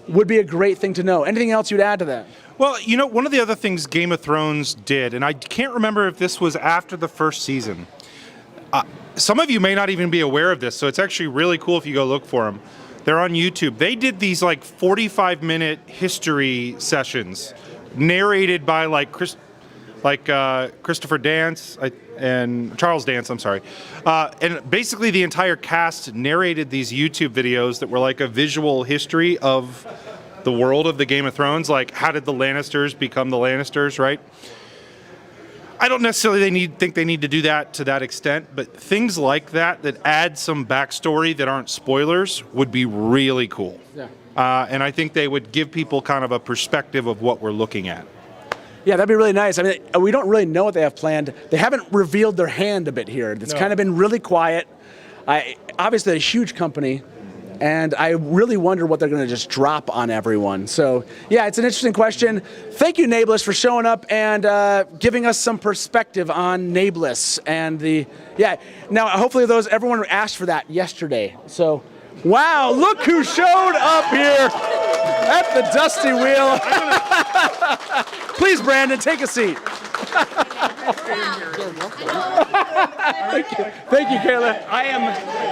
Speaker 3: would be a great thing to know. Anything else you'd add to that?
Speaker 8: Well, you know, one of the other things Game of Thrones did, and I can't remember if this was after the first season. Some of you may not even be aware of this, so it's actually really cool if you go look for them. They're on YouTube. They did these like 45-minute history sessions, narrated by like Christopher Dance and Charles Dance. I'm sorry, and basically the entire cast narrated these YouTube videos that were like a visual history of the world of the Game of Thrones. Like, how did the Lannisters become the Lannisters, right? I don't necessarily think they need to do that to that extent, but things like that add some backstory that aren't spoilers would be really cool.
Speaker 3: Yeah.
Speaker 8: And I think they would give people kind of a perspective of what we're looking at.
Speaker 3: Yeah, that'd be really nice. I mean, we don't really know what they have planned. They haven't revealed their hand a bit here. It's kind of been really quiet. Obviously, a huge company, and I really wonder what they're going to just drop on everyone. So, yeah, it's an interesting question. Thank you, Nae'blis, for showing up and giving us some perspective on Nae'blis and the. Yeah. Now, hopefully, everyone asked for that yesterday. So, wow, look who showed up here at the Dusty Wheel. Please, Brandon, take a seat. Thank you, Kayla.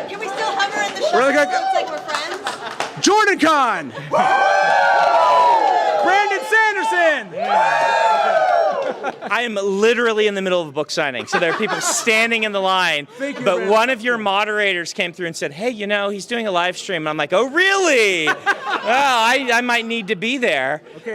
Speaker 13: Can we still hover in the show?
Speaker 3: Really good.
Speaker 13: Looks like we're friends.
Speaker 3: JordanCon. Brandon Sanderson.
Speaker 2: I am literally in the middle of a book signing, so there are people standing in the line.
Speaker 3: Thank you,
Speaker 2: but
Speaker 3: Brandon.
Speaker 2: one of your moderators came through and said, "Hey, you know, he's doing a live stream." And I'm like, "Oh, really? Well, I might need to be there."
Speaker 3: Okay.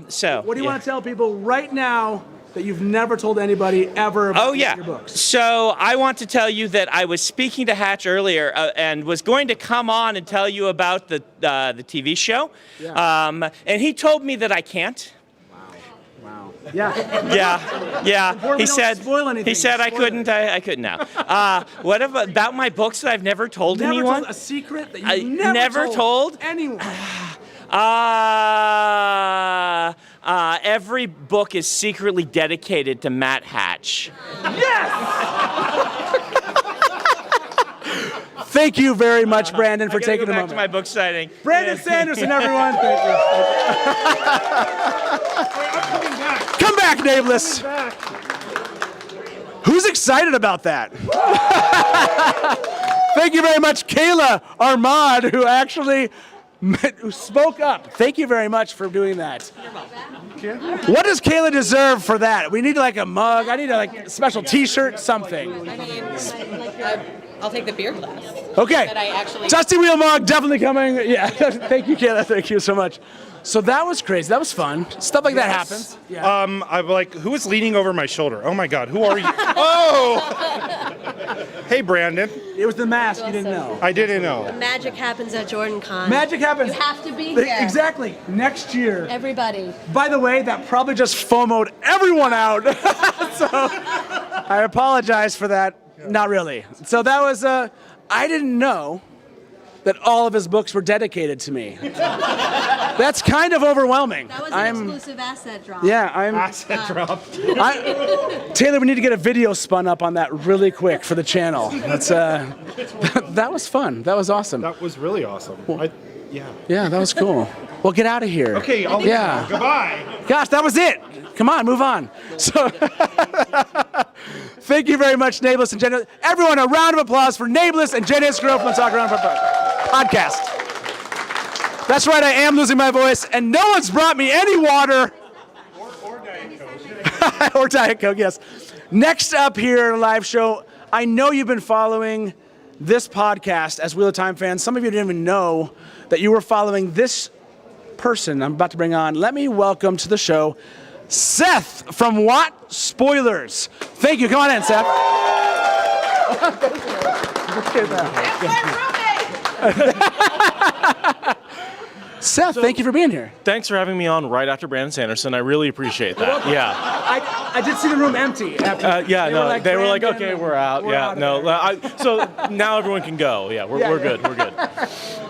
Speaker 2: So
Speaker 3: what do you want to tell people right now that you've never told anybody ever about your books?
Speaker 2: So I want to tell you that I was speaking to Hatch earlier and was going to come on and tell you about the TV show.
Speaker 3: Yeah.
Speaker 2: And he told me that I can't.
Speaker 3: Wow. Yeah.
Speaker 2: Yeah.
Speaker 3: He said
Speaker 2: I couldn't. I couldn't now. What about my books that I've never told anyone?
Speaker 3: Told a secret that you
Speaker 2: never told
Speaker 3: anyone.
Speaker 2: Every book is secretly dedicated to Matt Hatch.
Speaker 3: Yes! Thank you very much, Brandon, for taking a moment.
Speaker 2: Back to my book signing.
Speaker 3: Brandon Sanderson, everyone. Thank you. Come back, Nae'blis. Who's excited about that? Thank you very much, Kayla Armad, who actually spoke up. Thank you very much for doing that. What does Kayla deserve for that? We need like a mug. I need a special T-shirt, something.
Speaker 17: I mean, I'll take the beer glass.
Speaker 3: Okay.
Speaker 17: That I actually.
Speaker 3: Dusty Wheel mug definitely coming. Yeah. Thank you, Kayla. Thank you so much. So that was crazy. That was fun. Stuff like that happens. Yeah.
Speaker 8: I'm like, who is leaning over my shoulder? Oh my God, who are you? Oh! Hey, Brandon.
Speaker 3: It was the mask. You didn't know.
Speaker 8: I didn't know.
Speaker 16: Magic happens at JordanCon.
Speaker 3: Magic happens.
Speaker 16: You have to be here.
Speaker 3: Exactly. Next year.
Speaker 16: Everybody.
Speaker 3: By the way, that probably just FOMO'd everyone out. So I apologize for that. Not really. So that was, I didn't know that all of his books were dedicated to me. That's kind of overwhelming.
Speaker 16: That was an exclusive asset drop.
Speaker 3: Yeah,
Speaker 8: asset drop.
Speaker 3: Taylor, we need to get a video spun up on that really quick for the channel. That's that was fun. That was awesome.
Speaker 8: That was really awesome.
Speaker 3: Yeah, that was cool. Well, get out of here.
Speaker 8: Okay, goodbye.
Speaker 3: Gosh, that was it. Come on, move on. So, thank you very much, Nae'blis and Jen. Everyone, a round of applause for Nae'blis and Jen Isgro from the Talk Around podcast. That's right, I am losing my voice, and no one's brought me any water.
Speaker 8: Or Diet Coke.
Speaker 3: Or Diet Coke, yes. Next up here in a live show, I know you've been following this podcast as Wheel of Time fans. Some of you didn't even know that you were following this person I'm about to bring on. Let me welcome to the show Seth from Wot Spoilers. Thank you. Come on in, Seth. Seth, thank you for being here.
Speaker 9: Thanks for having me on right after Brandon Sanderson. I really appreciate that. Yeah.
Speaker 3: I did see the room empty. After
Speaker 9: They were like, okay, we're out. So now everyone can go. Yeah, we're good. We're good.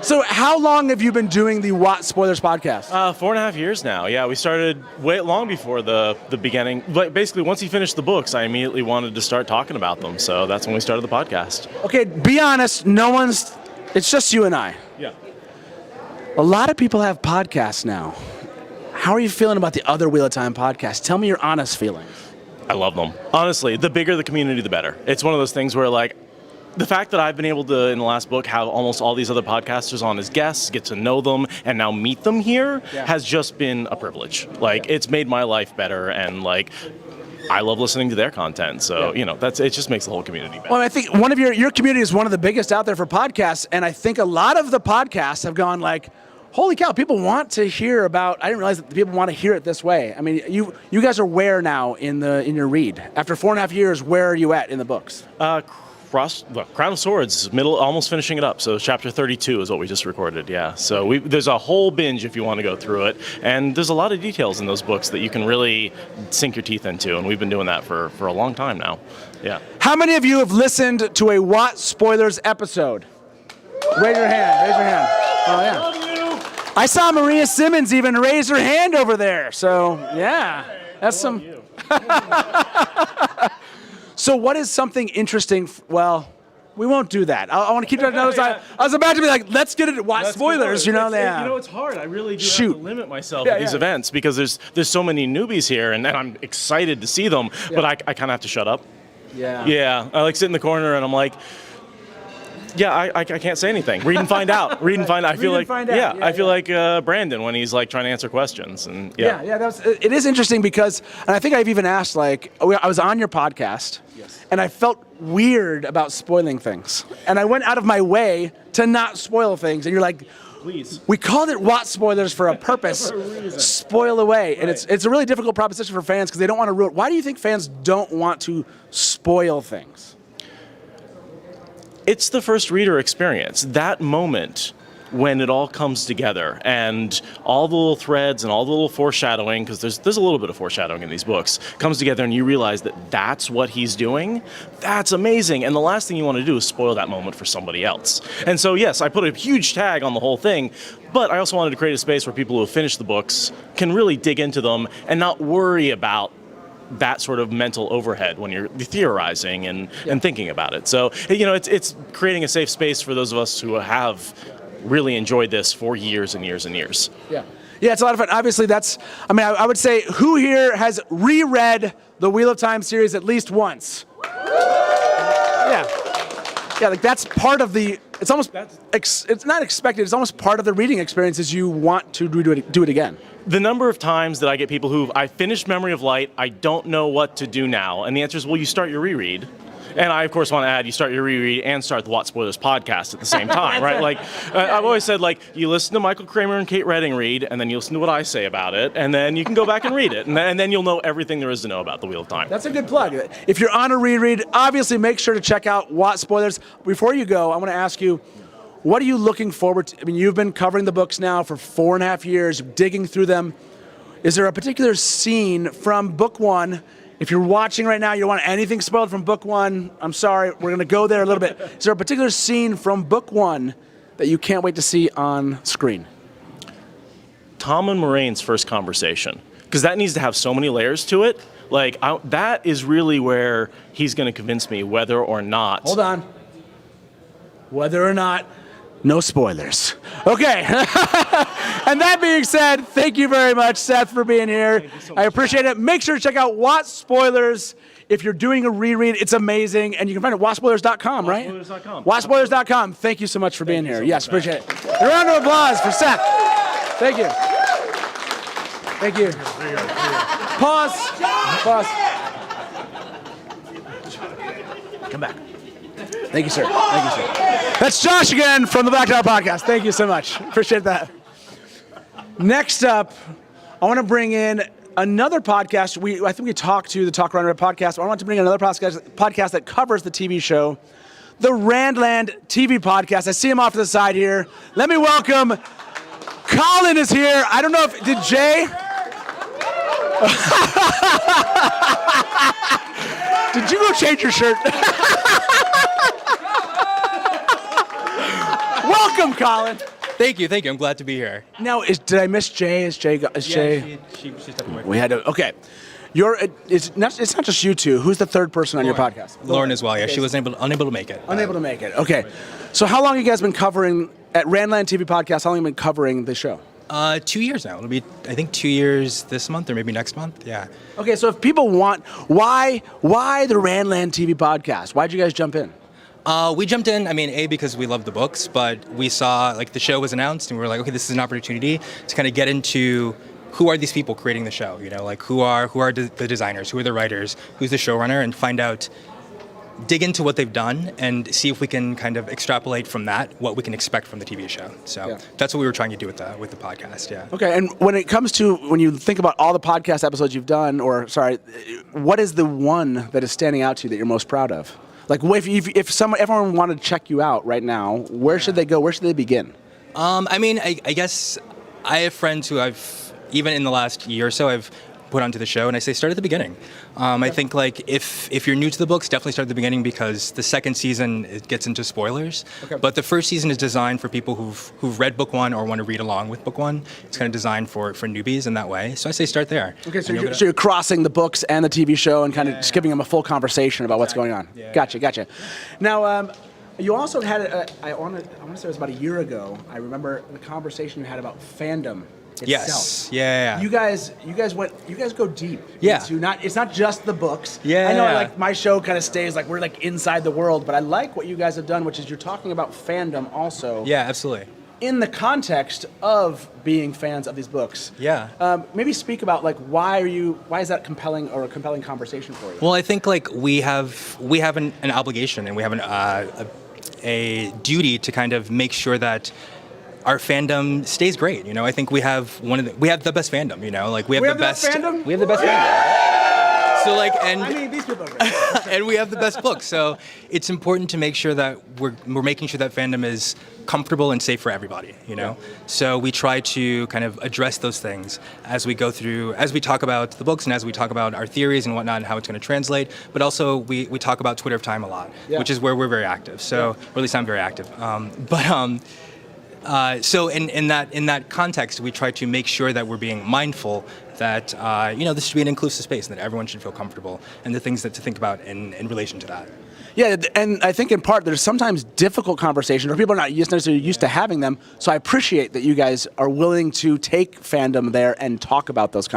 Speaker 3: So how long have you been doing the Wot Spoilers podcast?
Speaker 9: 4.5 years now. Yeah, we started way long before the beginning. But basically, once he finished the books, I immediately wanted to start talking about them. So that's when we started the podcast.
Speaker 3: Okay, be honest. It's just you and I.
Speaker 9: Yeah.
Speaker 3: A lot of people have podcasts now. How are you feeling about the other Wheel of Time podcasts? Tell me your honest feelings.
Speaker 9: I love them. Honestly, the bigger the community, the better. It's one of those things where, like, the fact that I've been able to, in the last book, have almost all these other podcasters on as guests, get to know them, and now meet them here has just been a privilege. Like, it's made my life better, and, like, I love listening to their content. So, it just makes the whole community better.
Speaker 3: Well, I think one of your community is one of the biggest out there for podcasts, and I think a lot of the podcasts have gone like, holy cow, people want to hear about, I didn't realize that people want to hear it this way. I mean, you guys are where now in your read? After 4.5 years, where are you at in the books?
Speaker 9: Crown of Swords, almost finishing it up. So chapter 32 is what we just recorded, yeah. So there's a whole binge if you want to go through it. And there's a lot of details in those books that you can really sink your teeth into. And we've been doing that for a long time now, yeah.
Speaker 3: How many of you have listened to a Wot Spoilers episode? Raise your hand. Oh, yeah. I saw Maria Simmons even raise her hand over there. So, yeah, that's some. So what is something interesting? Well, we won't do that. I want to keep that nose. I was about to be like, let's get it. Wot Spoilers,
Speaker 9: It's hard. I really do have to limit myself at these events because there's so many newbies here, and I'm excited to see them, but I kind of have to shut up.
Speaker 3: Yeah.
Speaker 9: Yeah, I like sit in the corner, and I'm like, yeah, I can't say anything. Read and find out. I feel like Brandon when he's like trying to answer questions and
Speaker 3: it is interesting because, and I think I've even asked, like, I was on your podcast, and I felt weird about spoiling things, and I went out of my way to not spoil things, and you're like,
Speaker 9: please.
Speaker 3: We called it Wot Spoilers for a purpose. Spoil away, and it's a really difficult proposition for fans because they don't want to ruin. Why do you think fans don't want to spoil things?
Speaker 9: It's the first reader experience. That moment when it all comes together and all the little threads and all the little foreshadowing, because there's a little bit of foreshadowing in these books, comes together and you realize that that's what he's doing. That's amazing. And the last thing you want to do is spoil that moment for somebody else. And so, yes, I put a huge tag on the whole thing, but I also wanted to create a space where people who have finished the books can really dig into them and not worry about that sort of mental overhead when you're theorizing and thinking about it. So, it's creating a safe space for those of us who have really enjoyed this for years and years and years.
Speaker 3: Yeah, it's a lot of fun. Obviously, I would say, who here has reread the Wheel of Time series at least once? Yeah, like that's part of the, it's almost, it's not expected, it's almost part of the reading experience is you want to do it again.
Speaker 9: The number of times that I get people I finished Memory of Light, I don't know what to do now. And the answer is, well, you start your reread. And I, of course, want to add, you start your reread and start the Wot Spoilers podcast at the same time, right? Like, I've always said, like, you listen to Michael Kramer and Kate Redding read, and then you listen to what I say about it, and then you can go back and read it. And then you'll know everything there is to know about the Wheel of Time.
Speaker 3: That's a good plug. If you're on a reread, obviously make sure to check out Wot Spoilers. Before you go, I want to ask you, what are you looking forward to? I mean, you've been covering the books now for 4.5 years, digging through them. Is there a particular scene from book one? If you're watching right now, you don't want anything spoiled from book one, I'm sorry, we're going to go there a little bit. Is there a particular scene from book one that you can't wait to see on screen?
Speaker 9: Tom and Moraine's first conversation, because that needs to have so many layers to it. Like, that is really where he's going to convince me whether or not.
Speaker 3: Hold on. Whether or not. No spoilers. Okay. And that being said, thank you very much, Seth, for being here. So I appreciate it. Make sure to check out Wot Spoilers. If you're doing a reread, it's amazing. And you can find it at WotSpoilers.com, right?
Speaker 9: WotSpoilers.com.
Speaker 3: WotSpoilers.com. Thank you so much for being here. Yes, appreciate it. A round of applause for Seth. Thank you. Thank you. Pause. Come back. Thank you, sir. That's Josh again from the Black Tower Podcast. Thank you so much. Appreciate that. Next up, I want to bring in another podcast. I think we talked to the Talk Runner podcast. I want to bring another podcast that covers the TV show, the Randland TV podcast. I see him off to the side here. Let me welcome. Colin is here. I don't know if did Jay. Did you go change your shirt? Welcome, Colin.
Speaker 18: Thank you. I'm glad to be here.
Speaker 3: Now, did I miss Jay? Is Jay?
Speaker 18: She stepped away.
Speaker 3: We had to. Okay. It's not just you two. Who's the third person on your podcast?
Speaker 18: Lauren as well. Yeah, she was unable to make it.
Speaker 3: Unable to make it. Okay. So how long have you guys been covering at Randland TV podcast? How long have you been covering the show?
Speaker 18: 2 years now. It'll be, I think, 2 years this month or maybe next month. Yeah.
Speaker 3: Okay. So if people want, why the Randland TV podcast? Why'd you guys jump in?
Speaker 18: We jumped in, because we love the books, but we saw, the show was announced, and we were like, okay, this is an opportunity to kind of get into who are these people creating the show, who are the designers, who are the writers, who's the showrunner, and dig into what they've done, and see if we can kind of extrapolate from that what we can expect from the TV show. So that's what we were trying to do with the podcast, yeah.
Speaker 3: Okay, and when you think about all the podcast episodes you've done, what is the one that is standing out to you that you're most proud of? Like, if everyone wanted to check you out right now, where should they go? Where should they begin?
Speaker 18: I guess I have friends who even in the last year or so, I've put onto the show, and I say start at the beginning. I think if you're new to the books, definitely start at the beginning, because the second season it gets into spoilers. Okay. But the first season is designed for people who've read book one or want to read along with book one. It's kind of designed for newbies in that way. So I say start there.
Speaker 3: Okay, so you're crossing the books and the TV show and kind of just giving them a full conversation about what's going on. Yeah. Gotcha. Now, you also had I want to say it was about a year ago. I remember the conversation you had about fandom itself.
Speaker 18: Yes. Yeah.
Speaker 3: You guys go deep.
Speaker 18: Yeah.
Speaker 3: It's not just the books.
Speaker 18: Yeah.
Speaker 3: I know my show kind of stays we're inside the world, but I like what you guys have done, which is you're talking about fandom also.
Speaker 18: Yeah, absolutely.
Speaker 3: In the context of being fans of these books.
Speaker 18: Yeah.
Speaker 3: Maybe speak about why is that compelling or a compelling conversation for you?
Speaker 18: Well, I think we have an obligation, and we have a duty to kind of make sure that our fandom stays great. I think we have the best fandom. We have the best fandom. We have the best fandom. So
Speaker 3: these people are great.
Speaker 18: and we have the best books. So it's important to make sure that we're making sure that fandom is comfortable and safe for everybody. So we try to kind of address those things as we go through, as we talk about the books and as we talk about our theories and whatnot and how it's going to translate. But also we talk about Twitter of time a lot, which is where we're very active. So or at least I'm very active. So in that context, we try to make sure that we're being mindful that this should be an inclusive space and that everyone should feel comfortable, and the things to think about in relation to that.
Speaker 3: Yeah, and I think in part there's sometimes difficult conversations where people are not necessarily used to having them. So I appreciate that you guys are willing to take fandom there and talk about those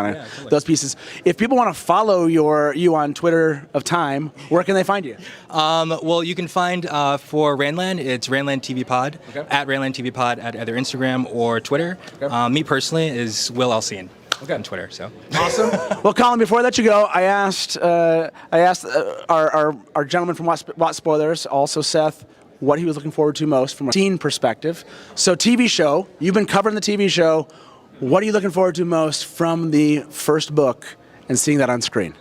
Speaker 3: those pieces. If people want to follow you on Twitter of time, where can they find you?
Speaker 18: Well, you can find for Randland, it's RandlandTVPod, at RandlandTVPod at either Instagram or Twitter. Okay. Me personally is Will Elsine. On Twitter, so
Speaker 3: awesome. Well, Colin, before I let you go, I asked our gentleman from Wot Spoilers, also Seth, what he was looking forward to most from a scene perspective. So, TV show, you've been covering the TV show. What are you looking forward to most from the first book and seeing that on screen?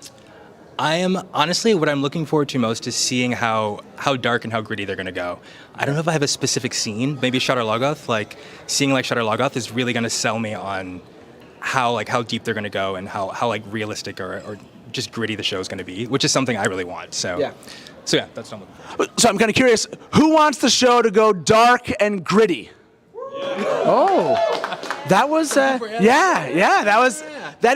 Speaker 18: What I'm looking forward to most is seeing how dark and how gritty they're going to go. I don't know if I have a specific scene. Maybe Shadar Logoth. Seeing Shadar Logoth is really going to sell me on how deep they're going to go and how realistic or just gritty the show is going to be, which is something I really want. So that's what I'm looking for.
Speaker 3: So I'm kind of curious, who wants the show to go dark and gritty? Oh, that was that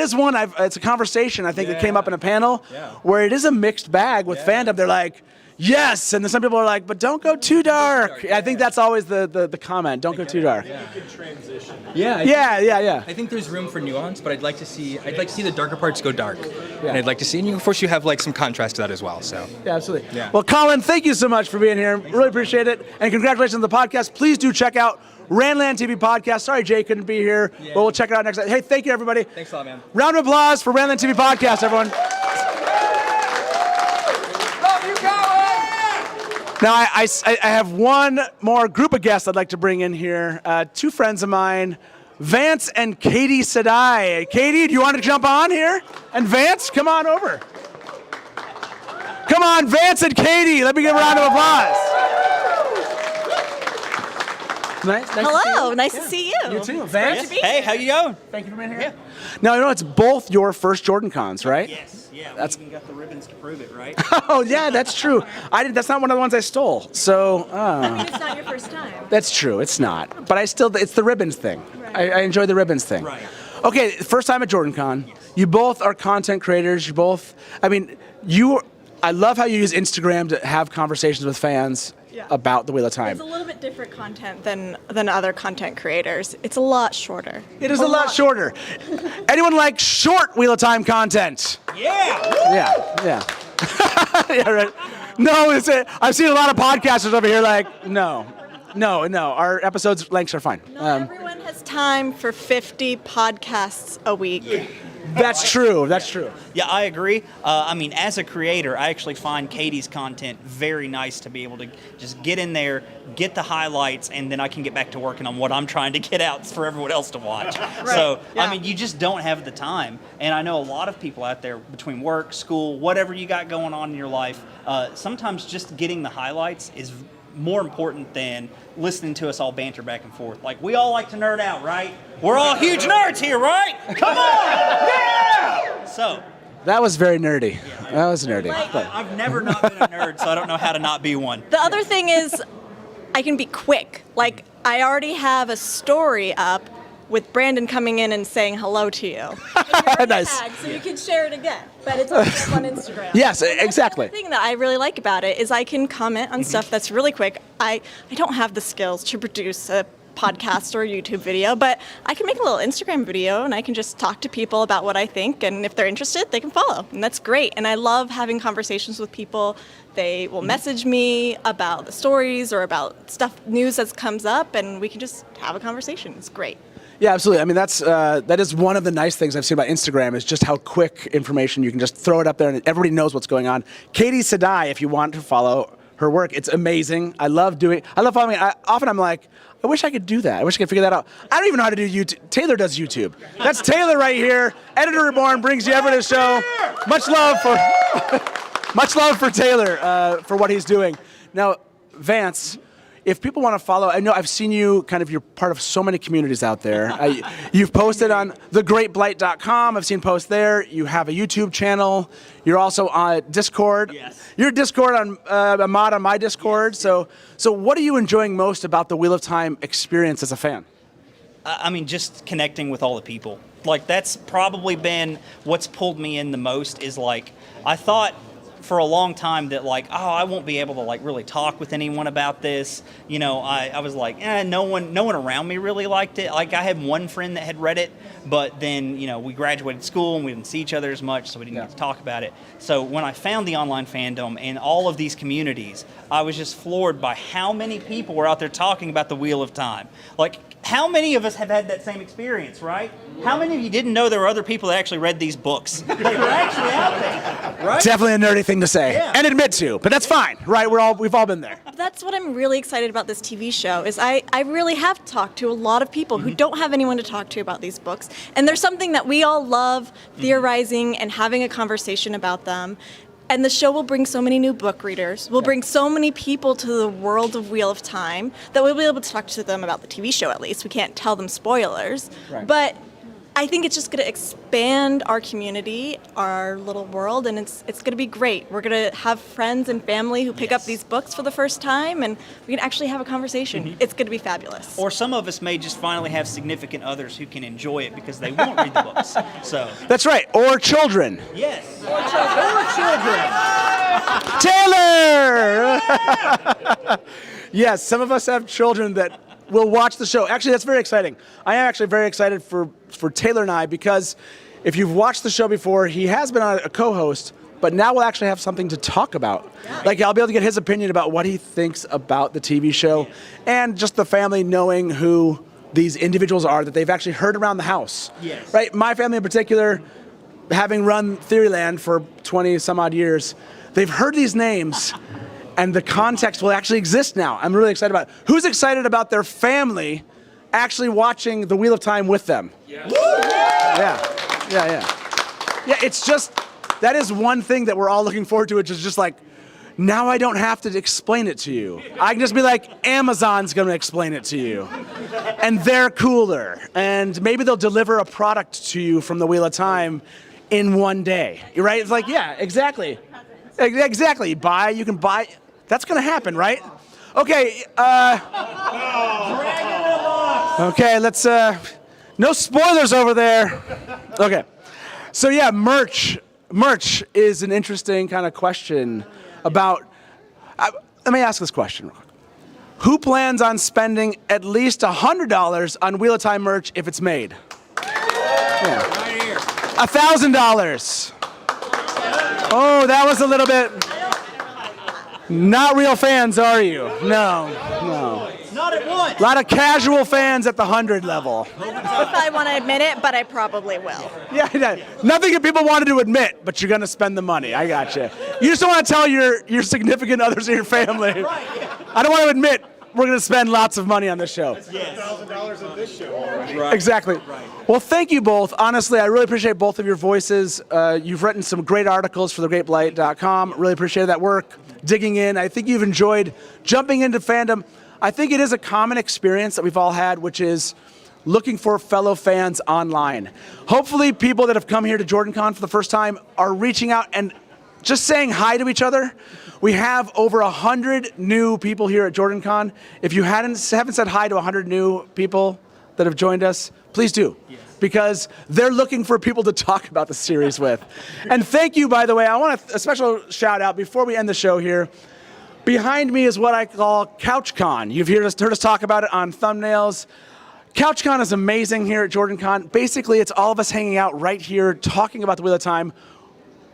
Speaker 3: is one. It's a conversation I think that came up in a panel where it is a mixed bag with fandom. They're like, yes, and then some people are like, but don't go too dark. I think that's always the comment. Don't go too dark.
Speaker 18: You can transition.
Speaker 3: I
Speaker 18: think there's room for nuance, but I'd like to see the darker parts go dark, and I'd like to see, and of course you have some contrast to that as well. So
Speaker 3: yeah, absolutely. Yeah. Well, Colin, thank you so much for being here. Really appreciate it, and congratulations on the podcast. Please do check out Randland TV Podcast. Sorry Jay couldn't be here, but we'll check it out next time. Hey, thank you everybody.
Speaker 18: Thanks a lot, man.
Speaker 3: Round of applause for Randland TV Podcast, everyone. Now, I have one more group of guests I'd like to bring in here. Two friends of mine, Vance and Katy Sedai. Katy, do you want to jump on here? And Vance, come on over. Come on, Vance and Katy. Let me give a round of applause. Nice
Speaker 19: Hello, nice to see you.
Speaker 3: You too, Vance.
Speaker 19: Hey,
Speaker 3: how you going? Thank you for being here. Yeah. Now, you know, it's both your first JordanCons, right?
Speaker 20: Yes, yeah.
Speaker 3: That's...
Speaker 20: We even got the ribbons to prove it, right?
Speaker 3: Oh, yeah, that's true. That's not one of the ones I stole. So,
Speaker 19: I mean, it's not your first time.
Speaker 3: That's true. It's not. But it's the ribbons thing.
Speaker 19: Right.
Speaker 3: I enjoy the ribbons thing.
Speaker 20: Right.
Speaker 3: Okay, first time at JordanCon. Yes. You both are content creators. You both, I love how you use Instagram to have conversations with fans about the Wheel of Time.
Speaker 19: It's a little bit different content than other content creators. It's a lot shorter.
Speaker 3: It is a lot shorter. Anyone like short Wheel of Time content?
Speaker 20: Yeah.
Speaker 3: Yeah. Yeah, right. No, I've seen a lot of podcasters over here like, no. Our episodes lengths are fine.
Speaker 19: Not everyone has time for 50 podcasts a week.
Speaker 3: That's true.
Speaker 20: Yeah, I agree. As a creator, I actually find Katy's content very nice to be able to just get in there, get the highlights, and then I can get back to working on what I'm trying to get out for everyone else to watch.
Speaker 19: Right.
Speaker 20: So,
Speaker 19: Yeah.
Speaker 20: you just don't have the time. And I know a lot of people out there between work, school, whatever you got going on in your life, sometimes just getting the highlights is more important than listening to us all banter back and forth. Like, we all like to nerd out, right? We're all huge nerds here, right? Come on! Yeah! So.
Speaker 3: That was very nerdy. That was nerdy.
Speaker 20: I've never not been a nerd, so I don't know how to not be one.
Speaker 19: The other thing is, I can be quick. Like, I already have a story up with Brandon coming in and saying hello to you.
Speaker 3: Nice.
Speaker 19: So you can share it again, but it's also on Instagram.
Speaker 3: Yes, exactly.
Speaker 19: The thing that I really like about it is I can comment on stuff that's really quick. I don't have the skills to produce a podcast or a YouTube video, but I can make a little Instagram video and I can just talk to people about what I think, and if they're interested, they can follow, and that's great. And I love having conversations with people. They will message me about the stories or about news that comes up, and we can just have a conversation. It's great.
Speaker 3: Yeah, absolutely. That is one of the nice things I've seen about Instagram is just how quick information you can just throw it up there and everybody knows what's going on. Katy Sedai, if you want to follow her work, it's amazing. I love following it. Often I'm like, I wish I could do that. I wish I could figure that out. I don't even know how to do YouTube. Taylor does YouTube. That's Taylor right here. Editor Reborn brings you ever to the show. Much love for Taylor for what he's doing. Now, Vance, if people want to follow, I know I've seen you you're part of so many communities out there. You've posted on thegreatblight.com. I've seen posts there. You have a YouTube channel. You're also on Discord.
Speaker 20: Yes.
Speaker 3: You're Discord on a mod on my Discord. Yes. So what are you enjoying most about the Wheel of Time experience as a fan?
Speaker 20: Just connecting with all the people. Like, that's probably been what's pulled me in the most is, like, I thought for a long time that, like, I won't be able to, like, really talk with anyone about this. I was like, no one around me really liked it. Like, I had one friend that had read it, but then, we graduated school and we didn't see each other as much, so we didn't get to talk about it. So when I found the online fandom and all of these communities, I was just floored by how many people were out there talking about the Wheel of Time. Like, how many of us have had that same experience, right? How many of you didn't know there were other people that actually read these books? They were actually out there, right?
Speaker 3: Definitely a nerdy thing to say and admit to, but that's fine, right? We've all been there.
Speaker 19: That's what I'm really excited about this TV show is I really have talked to a lot of people who don't have anyone to talk to about these books. And there's something that we all love theorizing and having a conversation about them. And the show will bring so many new book readers. We'll bring so many people to the world of Wheel of Time that we'll be able to talk to them about the TV show at least. We can't tell them spoilers.
Speaker 3: Right.
Speaker 19: But I think it's just going to expand our community, our little world, and it's going to be great. We're going to have friends and family who pick up these books for the first time, and we can actually have a conversation. It's going to be fabulous.
Speaker 20: Or some of us may just finally have significant others who can enjoy it because they won't read the books. So
Speaker 3: That's right, or children.
Speaker 20: Yes.
Speaker 3: Taylor! Yes, some of us have children that will watch the show. Actually, that's very exciting. I am actually very excited for Taylor and I because if you've watched the show before, he has been a co-host, but now we'll actually have something to talk about. Like, I'll be able to get his opinion about what he thinks about the TV show and just the family knowing who these individuals are that they've actually heard around the house.
Speaker 20: Yes.
Speaker 3: Right? My family in particular, having run Theoryland for 20 some odd years, they've heard these names and the context will actually exist now. I'm really excited about it. Who's excited about their family actually watching the Wheel of Time with them. Yeah. Yeah, it's just, that is one thing that we're all looking forward to, which is just like, now I don't have to explain it to you. I can just be like, Amazon's gonna explain it to you. And they're cooler. And maybe they'll deliver a product to you from the Wheel of Time in one day, right? It's like, yeah, exactly. Exactly, you can buy, that's gonna happen, right? Okay, okay, let's, no spoilers over there. Okay, so yeah, merch is an interesting kind of question about, let me ask this question real quick. Who plans on spending at least $100 on Wheel of Time merch if it's made? Yeah. Right here. $1,000. Oh, that was a little bit, not real fans, are you? No.
Speaker 19: Not at once.
Speaker 3: A lot of casual fans at the 100 level.
Speaker 19: I don't know if I want to admit it, but I probably will.
Speaker 3: Yeah, nothing that people wanted to admit, but you're going to spend the money. I got you. You just don't want to tell your significant others in your family. I don't want to admit we're going to spend lots of money on this show.
Speaker 15: $1,000 on this show already.
Speaker 3: Right. Exactly. Right. Well, thank you both. Honestly, I really appreciate both of your voices. You've written some great articles for thegreatblight.com. Really appreciate that work, digging in. I think you've enjoyed jumping into fandom. I think it is a common experience that we've all had, which is looking for fellow fans online. Hopefully people that have come here to JordanCon for the first time are reaching out and just saying hi to each other. We have over 100 new people here at JordanCon. If you haven't said hi to 100 new people that have joined us, please do. Yes. Because they're looking for people to talk about the series with. And thank you, by the way. I want a special shout out before we end the show here. Behind me is what I call CouchCon. You've heard us talk about it on thumbnails. CouchCon is amazing here at JordanCon. Basically, it's all of us hanging out right here talking about the Wheel of Time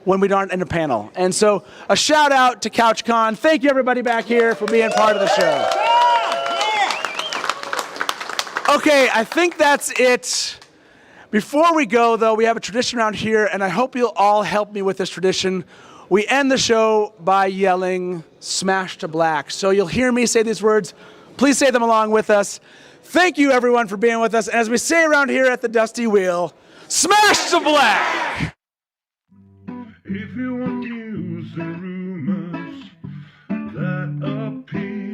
Speaker 3: when we aren't in a panel. And so a shout out to CouchCon. Thank you everybody back here for being part of the show. Okay, I think that's it. Before we go though, we have a tradition around here and I hope you'll all help me with this tradition. We end the show by yelling, "Smash to Black." So you'll hear me say these words. Please say them along with us. Thank you, everyone, for being with us. And as we say around here at the Dusty Wheel, smash to black!
Speaker 1: If you want news and rumors that appear